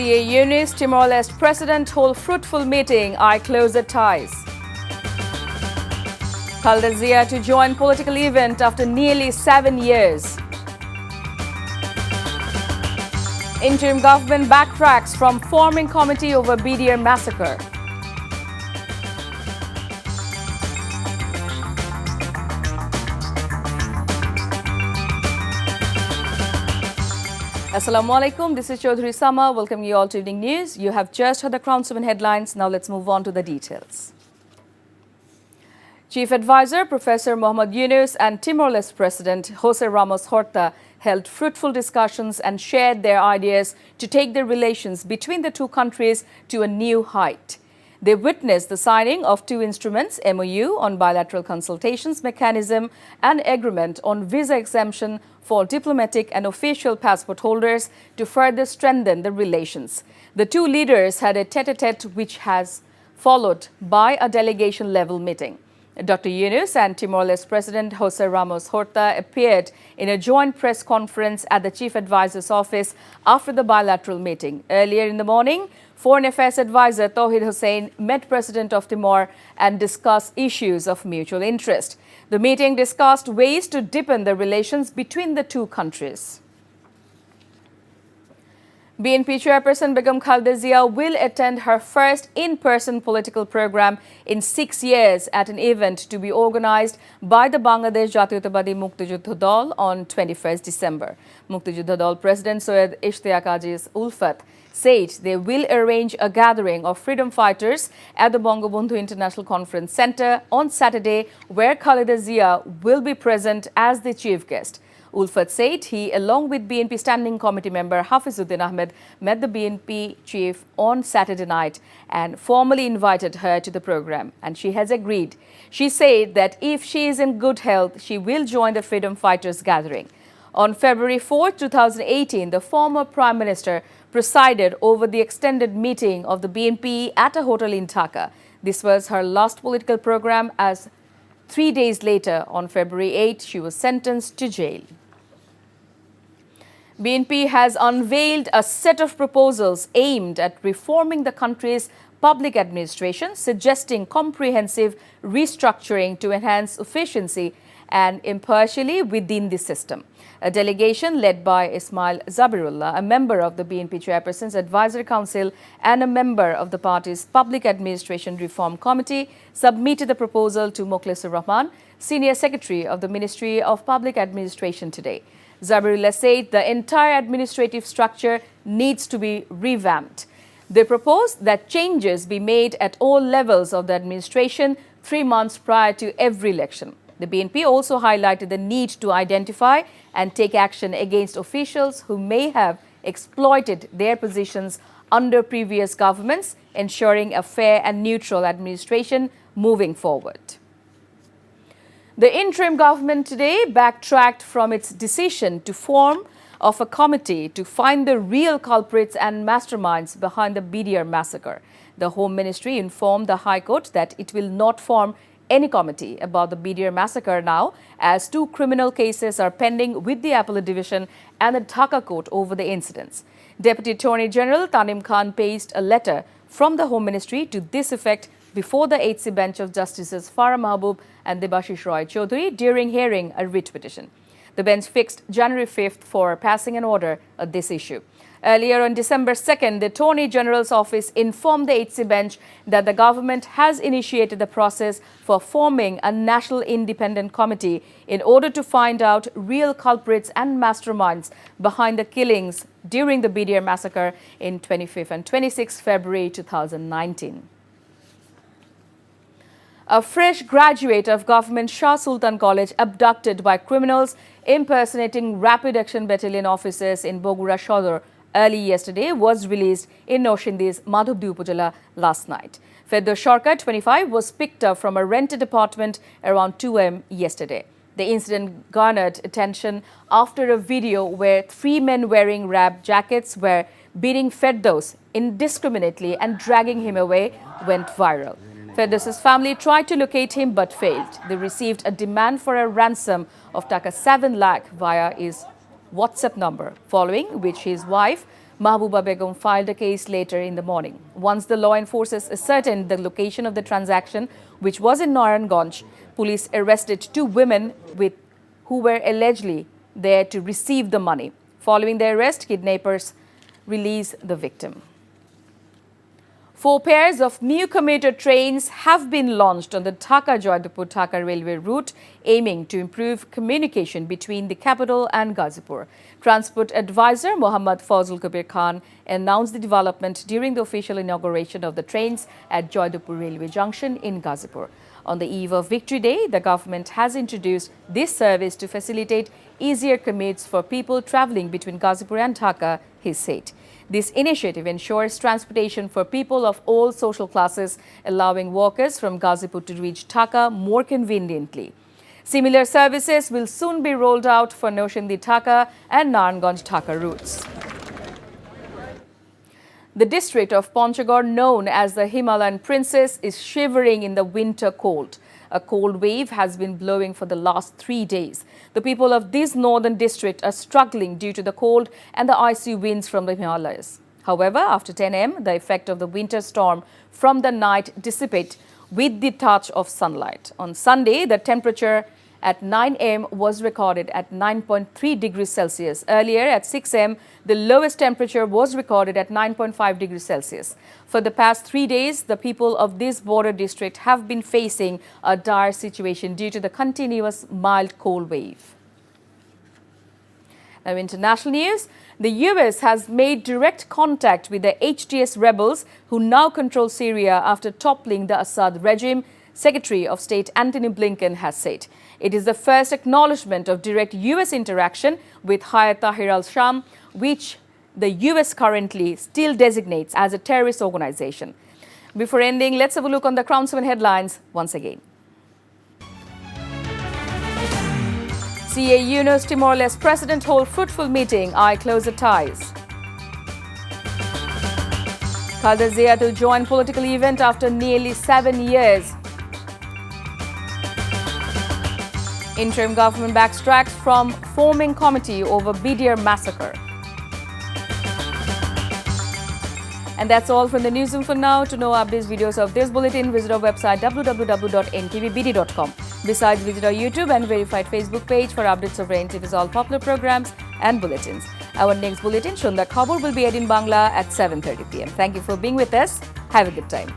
CA Yunus, Timor-Leste President hold fruitful meeting, eye closer ties. Khaleda Zia to join political event after nearly 7 years. Interim government backtracks from forming committee over BDR massacre. Assalamu alaikum, this is Chaudhry Sama. Welcome you all to Evening News. You have just heard the Crown 7 headlines. Now let's move on to the details. Chief Advisor Professor Mohamed Yunus and Timor-Leste President Jose Ramos Horta held fruitful discussions and shared their ideas to take the relations between the two countries to a new height. They witnessed the signing of two instruments, MOU on bilateral consultations mechanism and agreement on visa exemption for diplomatic and official passport holders to further strengthen the relations. The two leaders had a tete-a-tete which has followed by a delegation-level meeting. Dr. Yunus and Timor-Leste President Jose Ramos Horta appeared in a joint press conference at the Chief Advisor's office after the bilateral meeting. Earlier in the morning, Foreign Affairs Advisor Tauhid Hussein met President of Timor and discussed issues of mutual interest. The meeting discussed ways to deepen the relations between the two countries. BNP Chairperson Begum Khaleda Zia will attend her first in-person political program in 6 years at an event to be organized by the Bangladesh Jatiyottabadi Muktijuddha Dal on 21st December. Muktijuddha Dal President Soyed Ishtiaq Aziz Ulfat said they will arrange a gathering of freedom fighters at the Bangabandhu International Conference Center on Saturday, where Khaleda Zia will be present as the chief guest. Ulfat said he, along with BNP Standing Committee member Hafizuddin Ahmed, met the BNP chief on Saturday night and formally invited her to the program, and she has agreed. She said that if she is in good health, she will join the freedom fighters gathering. On February 4, 2018, the former Prime Minister presided over the extended meeting of the BNP at a hotel in Dhaka. This was her last political program, as 3 days later, on February 8, she was sentenced to jail. BNP has unveiled a set of proposals aimed at reforming the country's public administration, suggesting comprehensive restructuring to enhance efficiency and impartiality within the system. A delegation led by Ismail Zabirullah, a member of the BNP Chairperson's Advisory Council and a member of the party's Public Administration Reform Committee, submitted the proposal to Mokhlisur Rahman, Senior Secretary of the Ministry of Public Administration, today. Zabirullah said the entire administrative structure needs to be revamped. They proposed that changes be made at all levels of the administration 3 months prior to every election. The BNP also highlighted the need to identify and take action against officials who may have exploited their positions under previous governments, ensuring a fair and neutral administration moving forward. The interim government today backtracked from its decision to form of a committee to find the real culprits and masterminds behind the BDR massacre. The Home Ministry informed the High Court that it will not form any committee about the BDR massacre now, as 2 criminal cases are pending with the Appellate Division and the Dhaka Court over the incidents. Deputy Attorney General Tanim Khan paced a letter from the Home Ministry to this effect before the 8th bench of Justices Farah Mahbub and Debashish Roy Chaudhary during hearing a writ petition. The bench fixed January 5th for passing an order on this issue. Earlier on December 2nd, the Attorney General's office informed the 8th bench that the government has initiated the process for forming a national independent committee in order to find out real culprits and masterminds behind the killings during the BDR massacre in 25th and 26th February 2019. A fresh graduate of government Shah Sultan College abducted by criminals impersonating Rapid Action Battalion officers in Bogura Shodor early yesterday was released in Noshindi's Madhubdi Upazila last night. Fedor Shorka, 25, was picked up from a rented apartment around 2 am yesterday. The incident garnered attention after a video where 3 men wearing RAB jackets were beating Ferdous indiscriminately and dragging him away went viral. Ferdous' family tried to locate him but failed. They received a demand for a ransom of Taka 7 lakh via his WhatsApp number, following which his wife Mahbuba Begum filed a case later in the morning. Once the law enforcers ascertained the location of the transaction, which was in Naranganj, police arrested 2 women who were allegedly there to receive the money. Following the arrest, kidnappers released the victim. 4 pairs of new commuter trains have been launched on the Dhaka-Jaidapur-Dhaka railway route, aiming to improve communication between the capital and Ghazipur. Transport advisor Mohammad Fazul Kabir Khan announced the development during the official inauguration of the trains at Jaidapur Railway Junction in Ghazipur. On the eve of Victory Day, the government has introduced this service to facilitate easier commutes for people travelling between Ghazipur and Dhaka, he said. This initiative ensures transportation for people of all social classes, allowing workers from Ghazipur to reach Dhaka more conveniently. Similar services will soon be rolled out for Noshindi-Dhaka and Naranganj-Dhaka routes. The district of Panchagor, known as the Himalayan Princess, is shivering in the winter cold. A cold wave has been blowing for the last 3 days. The people of this northern district are struggling due to the cold and the icy winds from the Himalayas. However, after 10 a.m., the effect of the winter storm from the night dissipates with the touch of sunlight. On Sunday, the temperature at 9 a.m. was recorded at 9.3 degrees Celsius. Earlier at 6 a.m., the lowest temperature was recorded at 9.5 degrees Celsius. For the past 3 days, the people of this border district have been facing a dire situation due to the continuous mild cold wave. Now, international news. The US has made direct contact with the HTS rebels who now control Syria after toppling the Assad regime, Secretary of State Antony Blinken has said. It is the first acknowledgement of direct US interaction with Hayat Tahrir al-Sham, which the US currently still designates as a terrorist organization. Before ending, let's have a look on the Crown 7 headlines once again. CA UNOS Timor-Leste President hold fruitful meeting, eye closer ties. Khalda Zia to join political event after nearly 7 years. Interim government backtracks from forming committee over BDR massacre. And that's all from the newsroom for now. To know updates, videos of this bulletin, visit our website www.ntvbd.com. Besides, visit our YouTube and verified Facebook page for updates of NTV's all popular programs and bulletins. Our next bulletin, Shunda Khabor, will be aired in Bangla at 7:30 p.m. Thank you for being with us. Have a good time.